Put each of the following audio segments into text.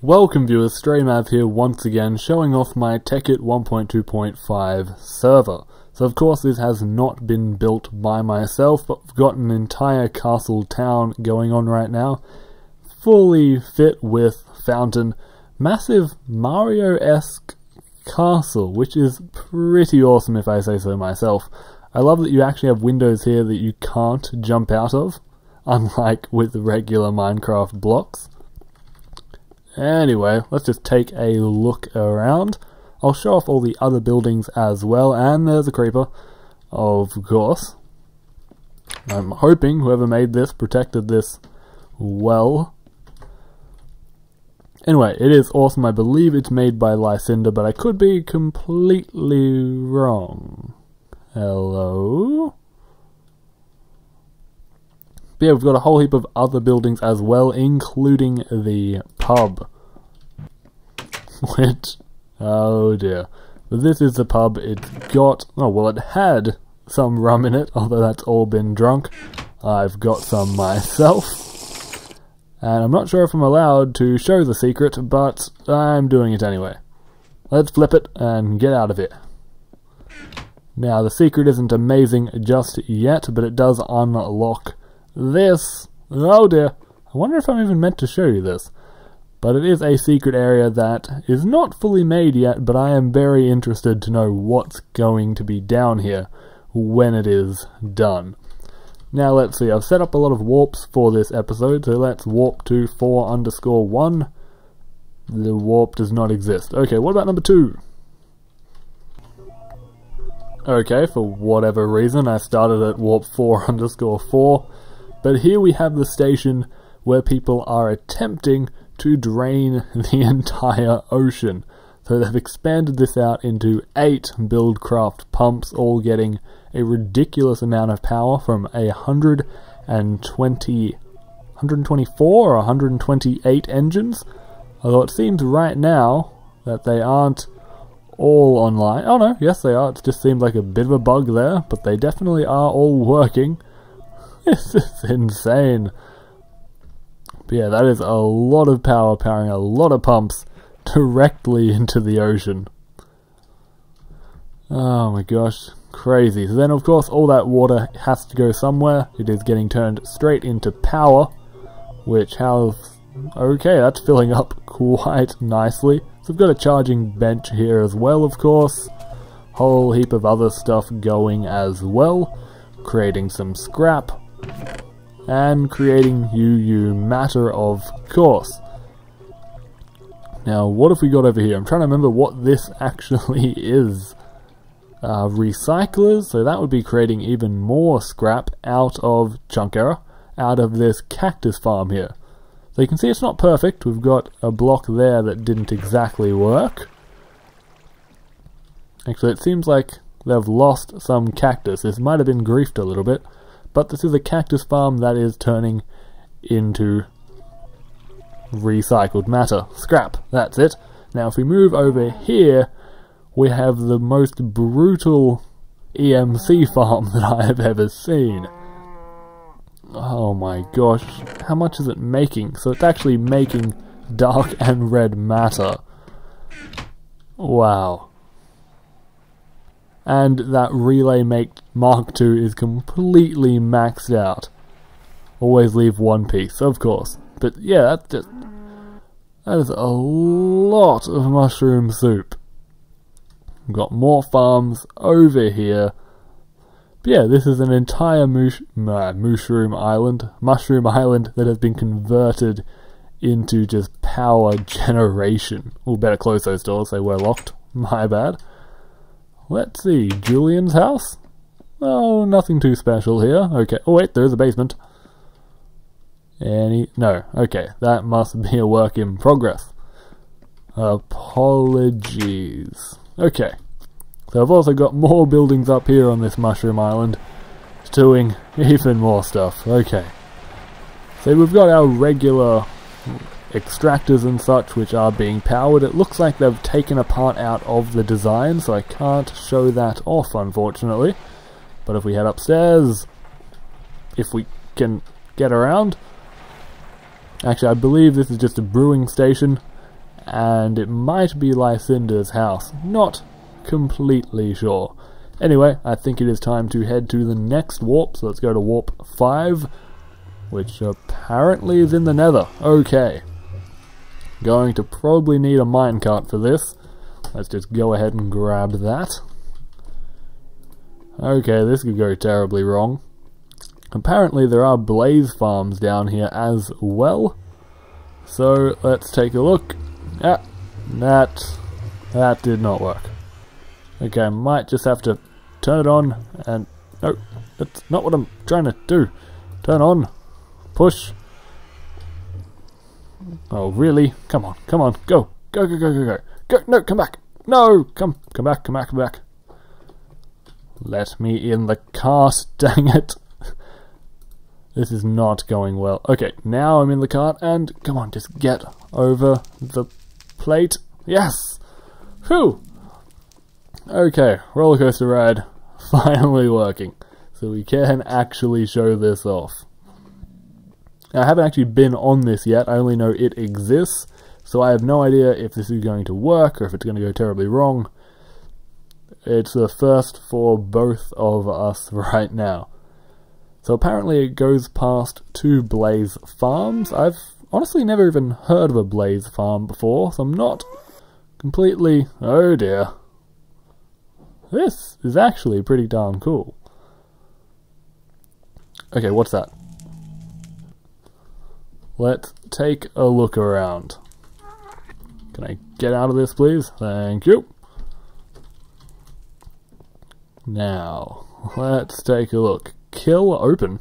Welcome viewers, StrayMav here once again, showing off my Tekkit 1.2.5 server. So of course this has not been built by myself, but we've got an entire castle town going on right now, fully fit with fountain, massive Mario-esque castle, which is pretty awesome if I say so myself. I love that you actually have windows here that you can't jump out of, unlike with regular Minecraft blocks. Anyway, let's just take a look around. I'll show off all the other buildings as well, and there's a creeper, of course. I'm hoping whoever made this protected this well. Anyway, it is awesome. I believe it's made by Lycinda, but I could be completely wrong. Hello? But yeah, we've got a whole heap of other buildings as well, including the pub. Which, oh dear. But this is the pub. It's got, oh well, it had some rum in it, although that's all been drunk. I've got some myself. And I'm not sure if I'm allowed to show the secret, but I'm doing it anyway. Let's flip it and get out of here. Now, the secret isn't amazing just yet, but it does unlock this. Oh dear. I wonder if I'm even meant to show you this. But it is a secret area that is not fully made yet, but I am very interested to know what's going to be down here when it is done. Now let's see, I've set up a lot of warps for this episode, so let's warp to 4_1. The warp does not exist. Okay, what about number 2? Okay, for whatever reason I started at warp 4_4. But here we have the station where people are attempting to drain the entire ocean. So they've expanded this out into 8 Buildcraft pumps, all getting a ridiculous amount of power from 124 or 128 engines. Although it seems right now that they aren't all online. Oh no, yes they are. It just seems like a bit of a bug there, but they definitely are all working. This is insane. But yeah, that is a lot of power powering a lot of pumps directly into the ocean. Oh my gosh, crazy. So then of course all that water has to go somewhere. It is getting turned straight into power, which has... okay, that's filling up quite nicely. So we've got a charging bench here as well, of course. Whole heap of other stuff going as well. Creating some scrap. And creating UU matter, of course. Now, what have we got over here? I'm trying to remember what this actually is. Recyclers, so that would be creating even more scrap out of chunk error, out of this cactus farm here. So you can see it's not perfect. We've got a block there that didn't exactly work. Actually, it seems like they've lost some cactus. This might have been griefed a little bit. But this is a cactus farm that is turning into recycled matter. Scrap, that's it. Now if we move over here, we have the most brutal EMC farm that I have ever seen. Oh my gosh, how much is it making? So it's actually making dark and red matter. Wow. And that relay Mark II is completely maxed out. Always leave one piece, of course. But yeah, that is a lot of mushroom soup. We've got more farms over here. But yeah, this is an entire mushroom island that has been converted into just power generation. Oh, better close those doors, they were locked. My bad. Let's see, Julian's house? Oh, nothing too special here. Okay, oh wait, there's a basement. No, okay, that must be a work in progress. Apologies. Okay, so I've also got more buildings up here on this mushroom island, doing even more stuff. Okay, so we've got our regular extractors and such which are being powered. It looks like they've taken a part out of the design, so I can't show that off unfortunately. But if we head upstairs, if we can get around, actually I believe this is just a brewing station, and it might be Lycinda's house. Not completely sure. Anyway, I think it is time to head to the next warp, so let's go to warp 5, which apparently is in the nether. Okay. Going to probably need a minecart for this. Let's just go ahead and grab that. Okay, this could go terribly wrong. Apparently there are blaze farms down here as well. So let's take a look. Ah, that did not work. Okay, I might just have to turn it on and... No, that's not what I'm trying to do. Turn on. Push. Oh, really? Come on, go. Go, no, come back. No, come back. Let me in the cart, dang it. This is not going well. Okay, now I'm in the cart, and come on, just get over the plate. Yes! Whew! Okay, roller coaster ride finally working. So we can actually show this off. Now, I haven't actually been on this yet, I only know it exists, so I have no idea if this is going to work or if it's going to go terribly wrong. It's the first for both of us right now. So apparently it goes past 2 blaze farms. I've honestly never even heard of a blaze farm before, so I'm not completely... Oh dear. This is actually pretty darn cool. Okay, what's that? Let's take a look around. Can I get out of this, please? Thank you. Now, let's take a look. Kill open.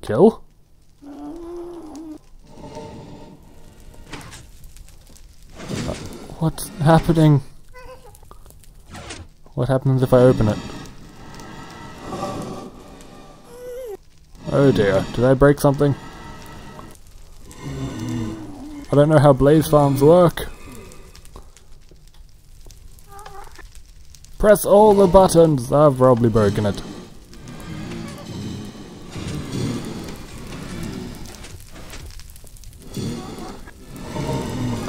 Kill? What's happening? What happens if I open it? Oh dear, did I break something? I don't know how blaze farms work. Press all the buttons! I've probably broken it.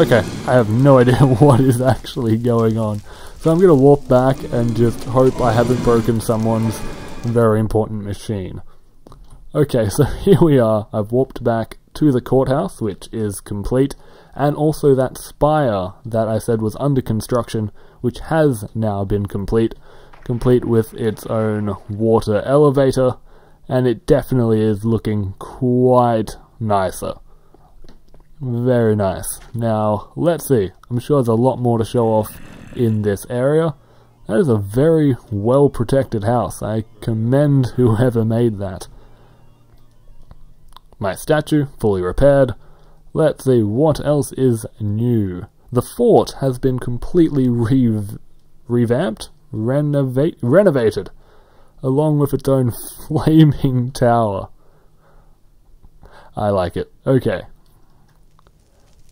Okay, I have no idea what is actually going on. So I'm going to warp back and just hope I haven't broken someone's very important machine. Okay, so here we are. I've warped back to the courthouse, which is complete, and also that spire that I said was under construction, which has now been complete with its own water elevator, and it definitely is looking quite nicer. Very nice. Now, let's see. I'm sure there's a lot more to show off in this area. That is a very well protected house. I commend whoever made that. My statue, fully repaired. Let's see, what else is new? The fort has been completely revamped? Renovated. Along with its own flaming tower. I like it. Okay.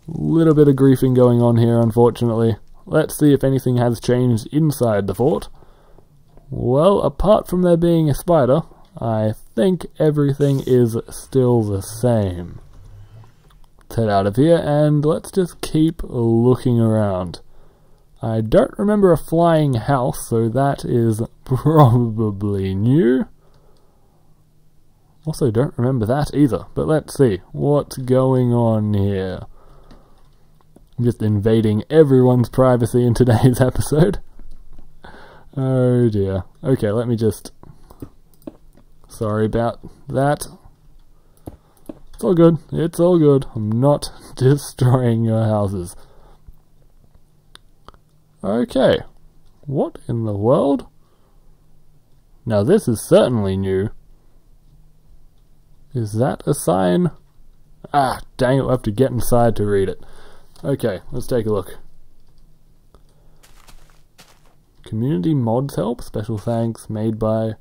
Little bit of griefing going on here, unfortunately. Let's see if anything has changed inside the fort. Well, apart from there being a spider, I think everything is still the same. Let's head out of here and let's just keep looking around. I don't remember a flying house, so that is probably new. Also don't remember that either, but let's see what's going on here. I'm just invading everyone's privacy in today's episode. Oh dear. Okay, let me just... Sorry about that. It's all good. It's all good. I'm not destroying your houses. Okay. What in the world? Now this is certainly new. Is that a sign? Ah, dang it, we'll have to get inside to read it. Okay, let's take a look. Community mods help. Special thanks made by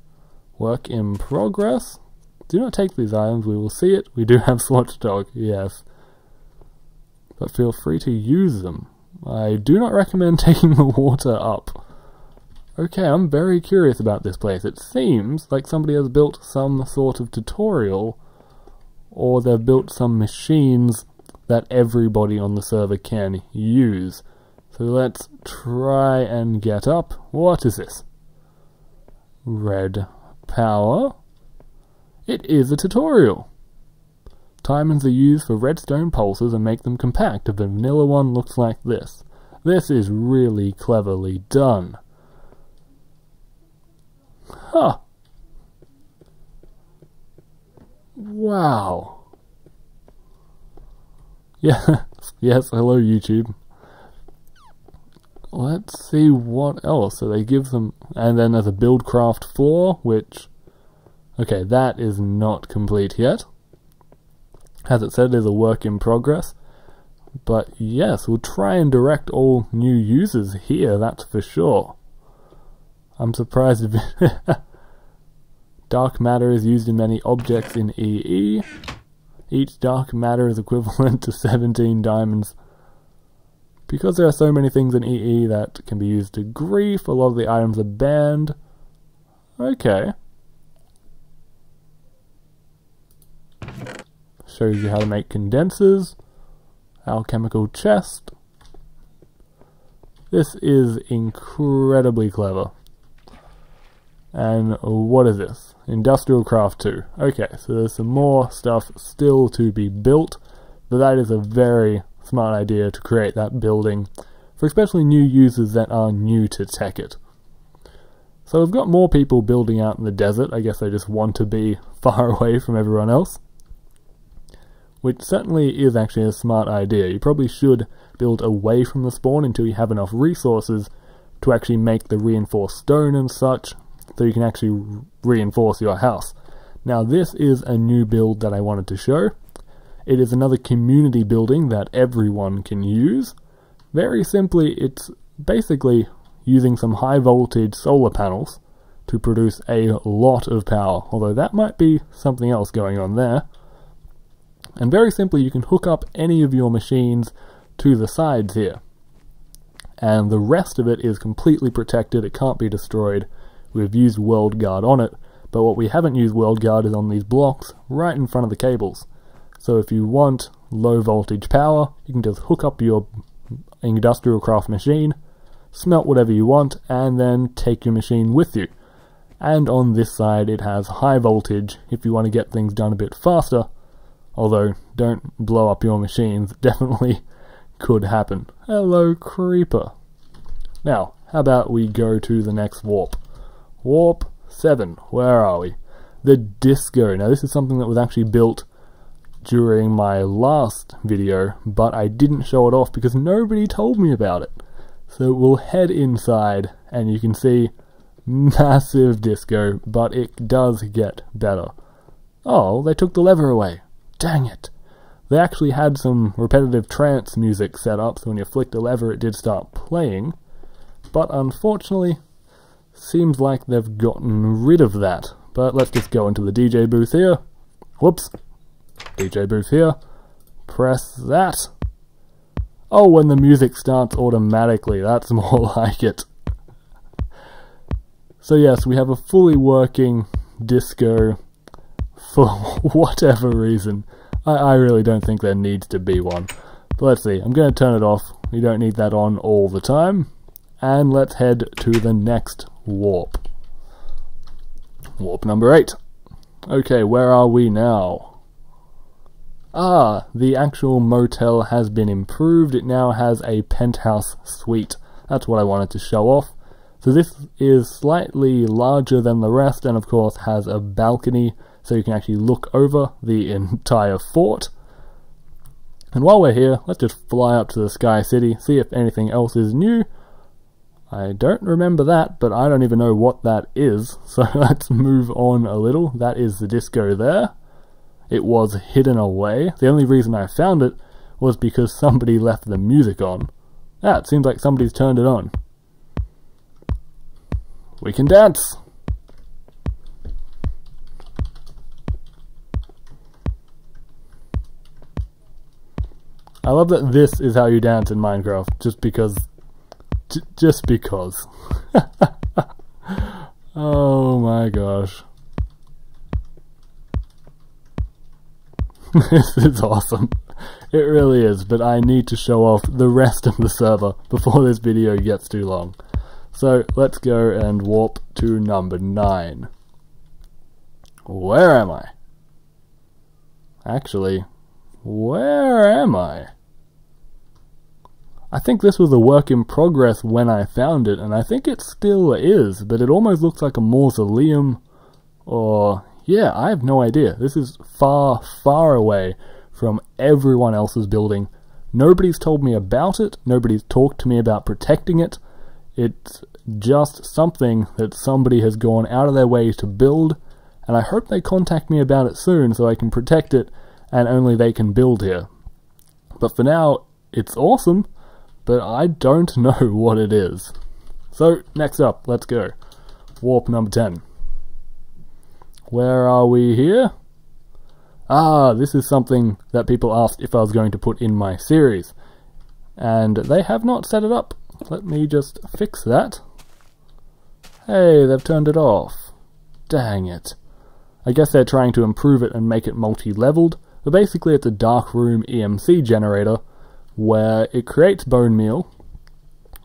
work in progress. Do not take these items, we will see it. We do have Swatchdog, yes. But feel free to use them. I do not recommend taking the water up. Okay, I'm very curious about this place. It seems like somebody has built some sort of tutorial, or they've built some machines that everybody on the server can use. So let's try and get up. What is this? Red power. It is a tutorial. Diamonds are used for redstone pulses and make them compact. A vanilla one looks like this. This is really cleverly done. Huh. Wow. Yeah, yes, hello YouTube. Let's see what else. So they give them, and then there's a buildcraft floor, which, okay, that is not complete yet. As it said, is a work in progress. But yes, we'll try and direct all new users here, that's for sure. I'm surprised if dark matter is used in many objects in EE. Each dark matter is equivalent to 17 diamonds. Because there are so many things in EE that can be used to grief, a lot of the items are banned. Okay. Shows you how to make condensers. Alchemical chest. This is incredibly clever. And what is this? Industrial craft 2. Okay, so there's some more stuff still to be built, but that is a very smart idea to create that building for especially new users that are new to Tekkit. So we've got more people building out in the desert. I guess they just want to be far away from everyone else, which certainly is actually a smart idea. You probably should build away from the spawn until you have enough resources to actually make the reinforced stone and such, so you can actually reinforce your house. Now this is a new build that I wanted to show. It is another community building that everyone can use. Very simply, it's basically using some high voltage solar panels to produce a lot of power, although that might be something else going on there. And very simply, you can hook up any of your machines to the sides here, and the rest of it is completely protected. It can't be destroyed. We've used World Guard on it, but what we haven't used World Guard is on these blocks right in front of the cables. So if you want low voltage power, you can just hook up your industrial craft machine, smelt whatever you want, and then take your machine with you. And on this side it has high voltage if you want to get things done a bit faster, although don't blow up your machines, it definitely could happen. Hello creeper. Now, how about we go to the next warp? Warp 7, where are we? The disco. Now this is something that was actually built during my last video, but I didn't show it off because nobody told me about it. So we'll head inside and you can see massive disco, but it does get better. Oh, they took the lever away. Dang it. They actually had some repetitive trance music set up, so when you flicked the lever it did start playing, but unfortunately seems like they've gotten rid of that. But let's just go into the DJ booth here. Whoops. DJ booth here. Press that. Oh, when the music starts automatically, that's more like it. So yes, we have a fully working disco for whatever reason. I really don't think there needs to be one. But let's see, I'm going to turn it off. We don't need that on all the time. And let's head to the next warp. Warp number 8. Okay, where are we now? Ah, the actual motel has been improved. It now has a penthouse suite. That's what I wanted to show off. So this is slightly larger than the rest, and of course has a balcony, so you can actually look over the entire fort. And while we're here, let's just fly up to the Sky City, see if anything else is new. I don't remember that, but I don't even know what that is, so let's move on a little. That is the disco there. It was hidden away. The only reason I found it was because somebody left the music on. Ah, it seems like somebody's turned it on. We can dance! I love that this is how you dance in Minecraft, just because. Just because. Oh my gosh. This is awesome. It really is, but I need to show off the rest of the server before this video gets too long. So let's go and warp to number 9. Where am I? Actually, where am I? I think this was a work in progress when I found it, and I think it still is, but it almost looks like a mausoleum, or... yeah, I have no idea. This is far, far away from everyone else's building. Nobody's told me about it, nobody's talked to me about protecting it. It's just something that somebody has gone out of their way to build, and I hope they contact me about it soon so I can protect it and only they can build here. But for now, it's awesome, but I don't know what it is. So, next up, let's go. Warp number 10. Where are we here? Ah, this is something that people asked if I was going to put in my series, and they have not set it up. Let me just fix that. Hey, they've turned it off. Dang it. I guess they're trying to improve it and make it multi-leveled, but basically it's a dark room EMC generator where it creates bone meal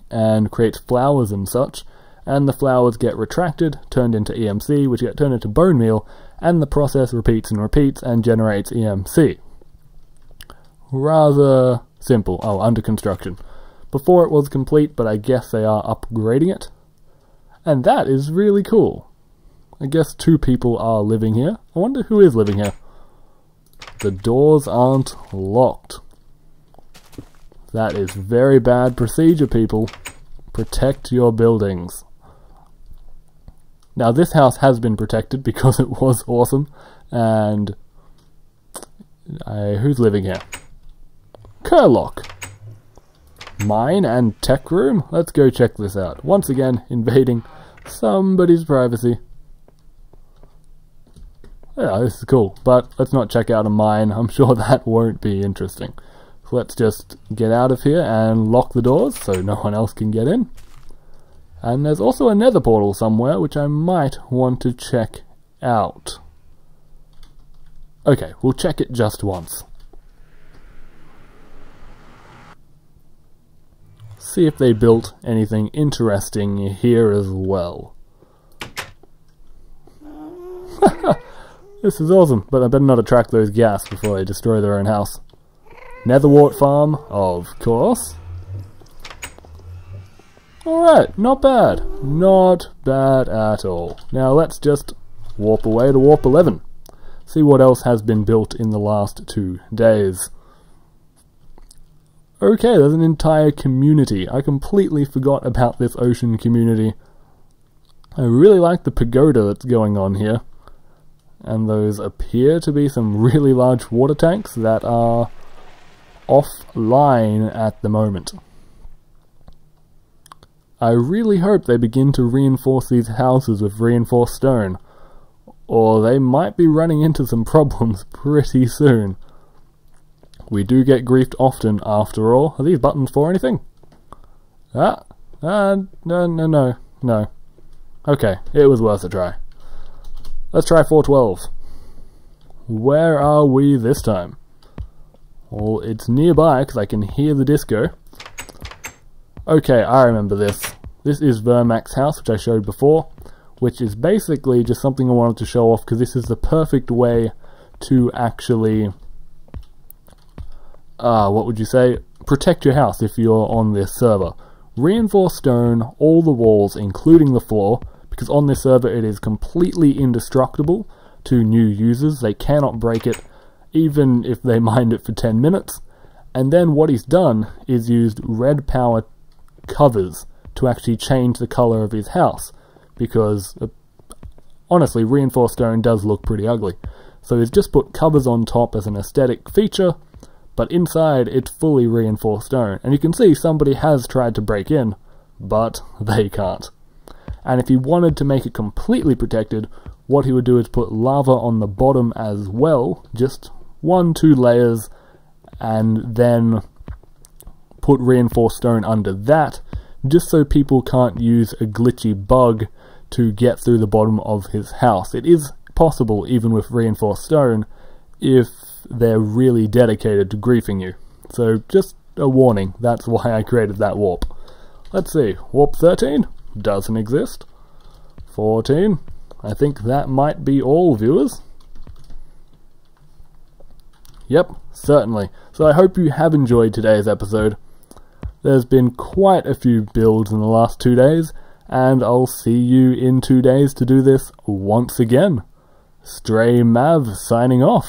and creates flowers and such, and the flowers get retracted, turned into EMC, which get turned into bone meal, and the process repeats and repeats and generates EMC. Rather simple. Oh, under construction. Before it was complete, but I guess they are upgrading it. And that is really cool. I guess 2 people are living here. I wonder who is living here. The doors aren't locked. That is very bad procedure, people. Protect your buildings. Now this house has been protected because it was awesome, and who's living here? Kerlock. Mine and tech room? Let's go check this out. Once again, invading somebody's privacy. Yeah, this is cool, but let's not check out a mine. I'm sure that won't be interesting. So let's just get out of here and lock the doors so no one else can get in. And there's also a nether portal somewhere, which I might want to check out. Okay, we'll check it just once. See if they built anything interesting here as well. This is awesome, but I better not attract those ghast before they destroy their own house. Netherwart farm, of course. Alright, not bad. Not bad at all. Now let's just warp away to warp 11. See what else has been built in the last 2 days. Okay, there's an entire community. I completely forgot about this ocean community. I really like the pagoda that's going on here. And those appear to be some really large water tanks that are offline at the moment. I really hope they begin to reinforce these houses with reinforced stone, or they might be running into some problems pretty soon. We do get griefed often, after all. Are these buttons for anything? No. Okay, it was worth a try. Let's try 412. Where are we this time? Well, it's nearby because I can hear the disco. Okay, I remember this. This is Vermac's house, which I showed before, which is basically just something I wanted to show off because this is the perfect way to actually, what would you say? Protect your house if you're on this server. Reinforce stone all the walls, including the floor, because on this server it is completely indestructible to new users. They cannot break it, even if they mine it for 10 minutes. And then what he's done is used red power covers to actually change the color of his house, because honestly, reinforced stone does look pretty ugly. So he's just put covers on top as an aesthetic feature, but inside it's fully reinforced stone. And you can see somebody has tried to break in, but they can't. And if he wanted to make it completely protected, what he would do is put lava on the bottom as well, just 1-2 layers, and then put reinforced stone under that, just so people can't use a glitchy bug to get through the bottom of his house. It is possible, even with reinforced stone, if they're really dedicated to griefing you. So just a warning, that's why I created that warp. Let's see, warp 13 doesn't exist. 14, I think that might be all, viewers. Yep, certainly. So I hope you have enjoyed today's episode. There's been quite a few builds in the last 2 days, and I'll see you in 2 days to do this once again. StrayMav signing off.